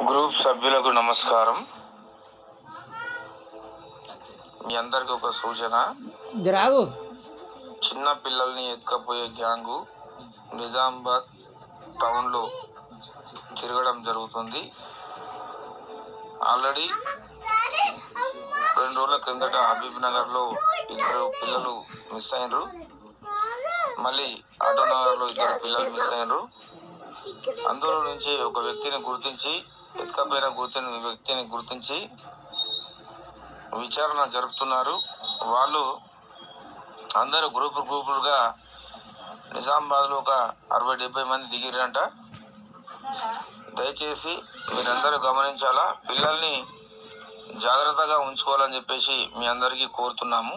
Group సభ్యులకు నమస్కారం. మీ అందరికి ఒక సూచన. చిన్న పిల్లల్ని ఎత్తుకపోయే గ్యాంగు నిజామాబాద్ టౌన్లో తిరగడం జరుగుతుంది. ఆల్రెడీ 2 రోజుల కిందట హబీబ్ నగర్లో 2 పిల్లలు మిస్ అయినరు. మళ్ళీ ఆటో నగర్లో 2 పిల్లలు మిస్ అయినరు. అందులో నుంచి ఒక వ్యక్తిని గుర్తించి ఎత్తుకపోయిన వ్యక్తిని గుర్తించి విచారణ జరుపుతున్నారు. వాళ్ళు అందరూ గ్రూపులుగా నిజామాబాద్లో ఒక 60-70 మంది దిగిరంట. దయచేసి మీరందరూ గమనించాలా, పిల్లల్ని జాగ్రత్తగా ఉంచుకోవాలని చెప్పేసి మీ అందరికీ కోరుతున్నాము.